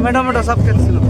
Madam सब cancel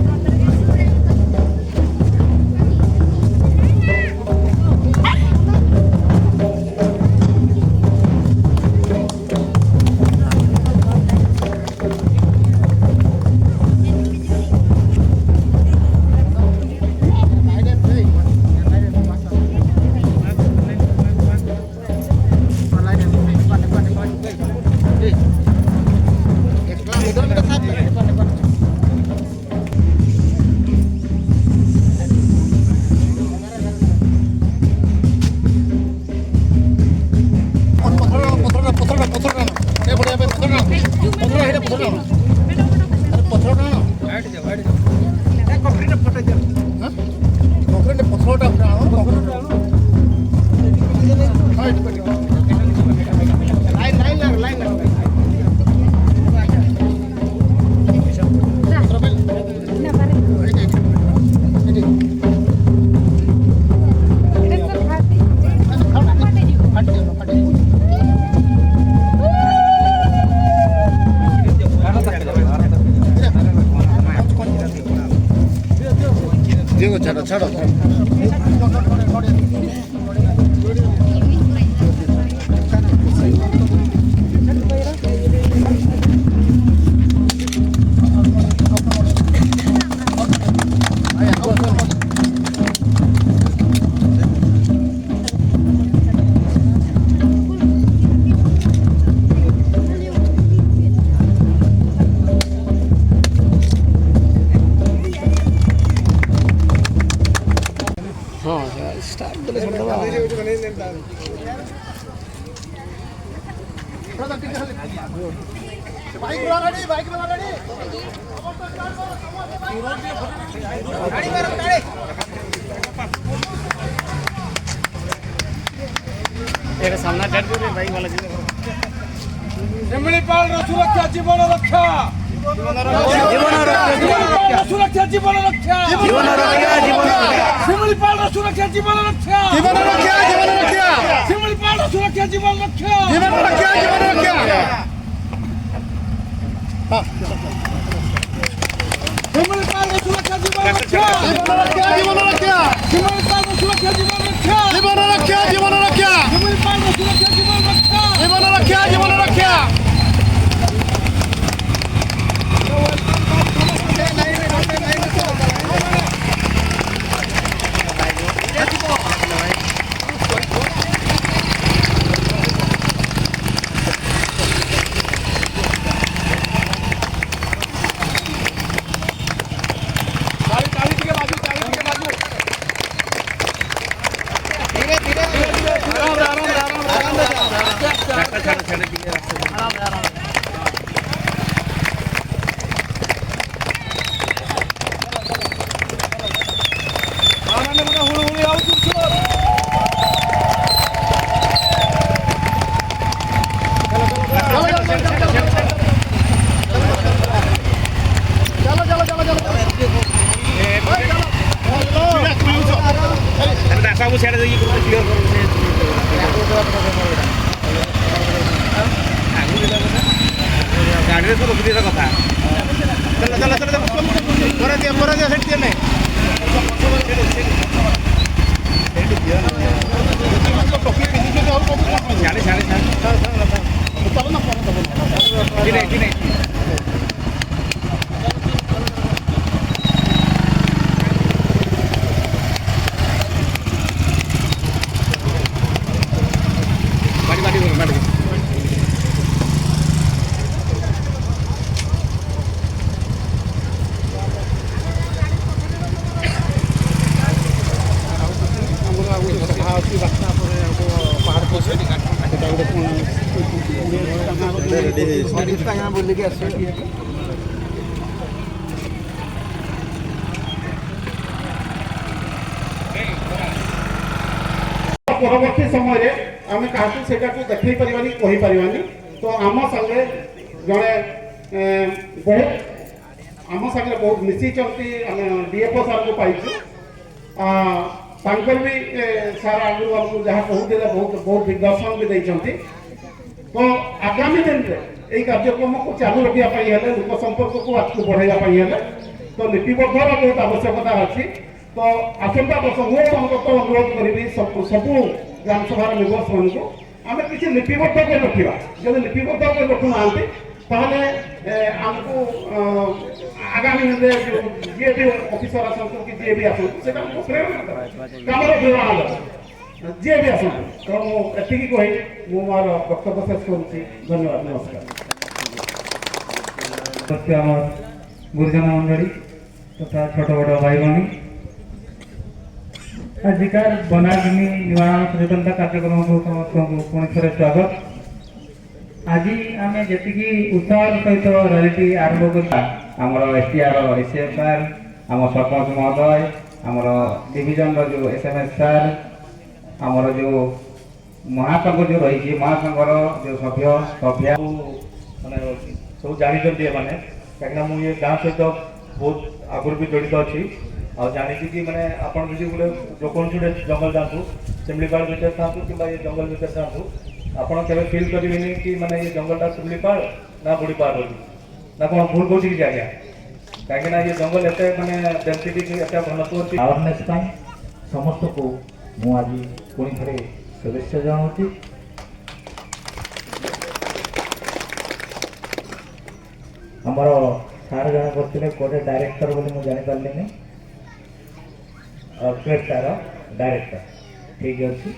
छाड़ो छाड़ो सामना bike वाला शिमिलीपाल सुरक्षा जीवन रक्षा सुरक्षा जीवन रक्षा शिमिलीपाल सुरक्षा जीवन रक्षा शिमिलीपाल सुरक्षा जीवन रक्षा शिमिलीपाल सुरक्षा जीवन रक्षा शिमिलीपाल सुरक्षा जीवन रक्षा शिमिलीपाल सुरक्षा जीवन रक्षा गाड़ी रे तो रोक दिया था चलो चलो चलो পরবর্তী সময়ে আমি কাহাকে সেটাকে দেখাই পারিবানি কহি পারিবানি তো আম সাথে জনে বহুত আম সাথে বহুত মিশিছন্তি আমি ডিএফও সারকে পাইছু তাঙ্কর বি সার আগু আমକୁ ଯାହା କହୁଥିଲେ ବହୁତ ଦିଗ୍ଦର୍ଶନ ବି ଦେଇଛନ୍ତି ତ ଆଗାମୀ ଦିନରେ এই କାର୍ଯ୍ୟକ୍ରମକୁ ଚାଲୁ ରଖିବା ପାଇଁ ହେଲେ ଲୋକ ସମ୍ପର୍କକୁ ଆଗକୁ ବଢ଼ାଇବା ପାଇଁ ହେଲେ ତ ଲିପିବଦ୍ଧର ବହୁତ ଆବଶ୍ୟକତା ଅଛି ତ ଆସନ୍ତା ବର୍ଷ ମୁଁ ଅନ୍ତତଃ ଅନୁରୋଧ କରିବି ସବୁ ଗ୍ରାମସଭାର ମେମ୍ବର୍ସମାନଙ୍କୁ ଆମେ କିଛି ଲିପିବଦ୍ଧ କରି ରଖିବା ଯଦି ଲିପିବଦ୍ଧ କରି ରଖୁନାହାନ୍ତି ତାହେଲେ ଆମକୁ ଆଗାମୀ ଦିନରେ ଯିଏ ବି ଅଫିସର ଆସନ୍ତୁ କି ଯିଏ ବି ଆସନ୍ତୁ ସେଟା ଆମକୁ ପ୍ରେରଣା ଦେବ କାମର ପ୍ରେରଣା ଦେବ ଯିଏ ବି ଆସନ୍ତୁ ତ ମୁଁ ଏତିକି କହି ମୁଁ ମୋର ବକ୍ତବ୍ୟ ଶେଷ କରୁଛି ଧନ୍ୟବାଦ ନମସ୍କାର আমার গুরুজন মন্ডলী তথা ছোট বড় ভাই ভনী আজিকার বনাগ্নি নিবারণ সচেতনতা কার্যক্রমକୁ ସମସ୍ତଙ୍କୁ ପୁଣି ଥରେ ସ୍ୱାଗତ ଆଜି ଆମେ ଯେତିକି ଉତ୍ସାହର ସହିତ ରାଲିଟି ଆରମ୍ଭ କରିବା ଆମର ଏସ୍ଟିଆର ଏସିଏଫ୍ ସାର୍ ଆମ ସରପଞ୍ଚ ମହୋଦୟ ଆମର ଡିଭିଜନର ଯେଉଁ ଏସ୍ଏମ୍ଏସ୍ ସାର୍ ଆମର ଯେଉଁ ମହାସଂଘ ଯେଉଁ ରହିଛି ମହାସଂଘର ଯେଉଁ ସଭ୍ୟା ମାନେ ସବୁ ଜାଣିଛନ୍ତି ଏମାନେ କାହିଁକିନା ମୁଁ ଏ ଗାଁ ସହିତ ବହୁତ ଆଗରୁ ବି ଜଡ଼ିତ ଅଛି ଆଉ ଜାଣିଛି କି ମାନେ ଆପଣ ଯଦି ଗୋଟେ ଯେକୌଣସି ଗୋଟେ ଜଙ୍ଗଲ ଯାଆନ୍ତୁ ଶିମିଳିପାଳ ଭିତରେ ଥାଆନ୍ତୁ କିମ୍ବା ଏ ଜଙ୍ଗଲ ଭିତରେ ଥାଆନ୍ତୁ ଆପଣ କେବେ ଫିଲ୍ କରିବେନି କି ମାନେ ଏ ଜଙ୍ଗଲଟା ଶିମିଳିପାଳ ନା ବୁଢ଼ୀପାଳ ବୋଲି ନା କ'ଣ ଭୁଲ କହୁଛି କିଛି ଆଜ୍ଞା କାହିଁକିନା ଏ ଜଙ୍ଗଲ ଏତେ ମାନେ ଡେନ୍ସିଟି ଏତେ ଘନତ୍ୱ ଅଛି ଆୱାରନେସ୍ ପାଇଁ ସମସ୍ତଙ୍କୁ ମୁଁ ଆଜି ପୁଣି ଥରେ शुभेच्छा जनाऊँगी आमर सार जन करते कोटे डायरेक्टर बोली मुझे जानीपारे ऑर्केस्ट्रार डायरेक्टर ठीक अच्छे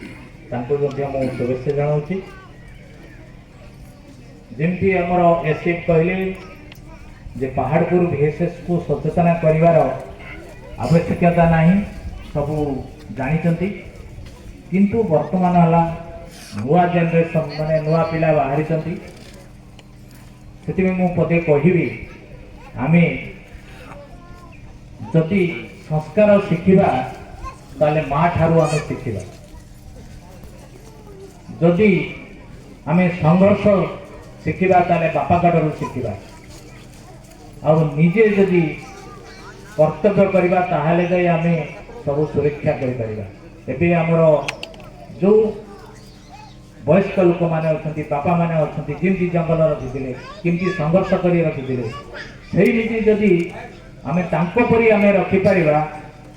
मुझे शुभेच्छा जनाऊँगी जमती आमर एसएफ कहले जे पहाड़पुर VSS को सचेतना करिवार आवश्यकता नहीं सबू जानी किंतु वर्तमान है नुआ जेनरेशन माने नुआ पिला बाहरी से मु पदे कहि आमे जदि संस्कार शिखिबा ताले माँ ठारू आमे शिखिबा जदि आमे संघर्ष शिखिबा ताले बापा काटरू शिखिबा और निजे जदि कर्तव्य करबा ताहाले जाई आमे सब सुरक्षा करि परिबा एबे हमर जो वयस्क लोक मैंने अच्छा बापा मैंने अच्छा जमी जंगल रखी किमती संघर्ष कर रखी से नीति जदि आम तरी आम रखिपर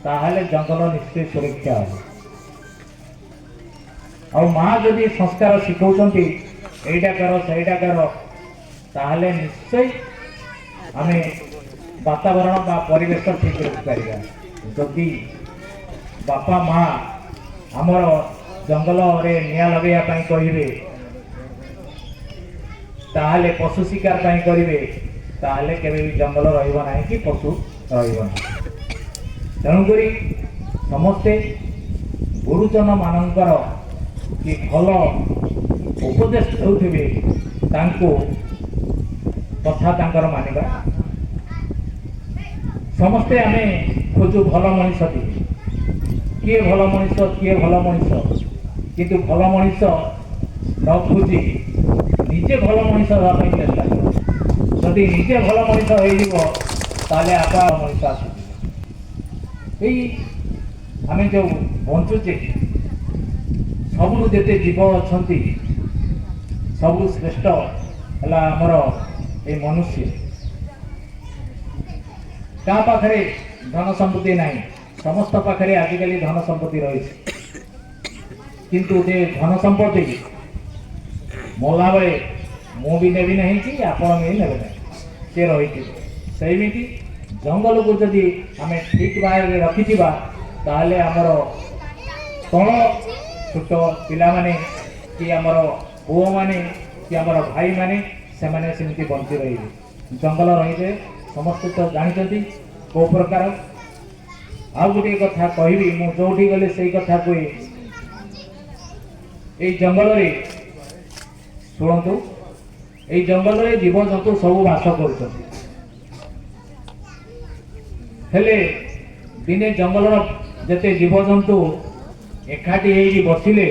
ताहले जंगल निश्चय सुरक्षा हो माँ जदि संस्कार शिखौं एटा कर सहीटा कर ताहले निश्चय आम वातावरण बा परिवेश ठीक रखिपर जदि बापा माँ आमर जंगल रे निया लगेया कहे ताहले पशु शिकार करेंगे ताहले केबे भी जंगल रहिबो नाही कि पशु रहिबो नाही तेणुक समस्ते गुरुजन मानकर कि भल उपदेश देउथिबे तांको कथा तांकर मानिबा समस्ते आमे खोजु भल मनीष किए भल मनीष किए भल मनीष किंतु भल मनीष न खोजी निजे भल मनीष होगापी चेष्टा जदि निजे भल मनीष होले आप मनीष आसुचे आम जो बंचुचे सबू जिते जीव अच्छा सबू श्रेष्ठ है आमर ये मनुष्य क्या पाखे धन संपत्ति नहीं समस्त पाखे आजिकल धन संपत्ति रही किंतु जे धन संपत्ति मोला बेले मु भी नेबी नहीं कि आपण भी नेबे नहीं से रही सेमती जंगल को जदि आम ठीक भाव में रखिथिबा ताहले आमर तल छोट पिला माने कि आमर पुओ माने कि आमर भाई माने से माने सेमती बंची रही जंगल रही समस्त तो जानते कौ प्रकार आउ गोटे कथा कहबी मु जोठी गले से कथा कहे ये जंगल रे शुणु এই জঙ্গলরে জীবজন্তু ସବୁ ବାସ କରୁଛନ୍ତି। ହେଲେ ଦିନେ ଜଙ୍ଗଲର ଯେତେ ଜୀବଜନ୍ତୁ ଏକାଠି ହେଇକି ବସିଲେ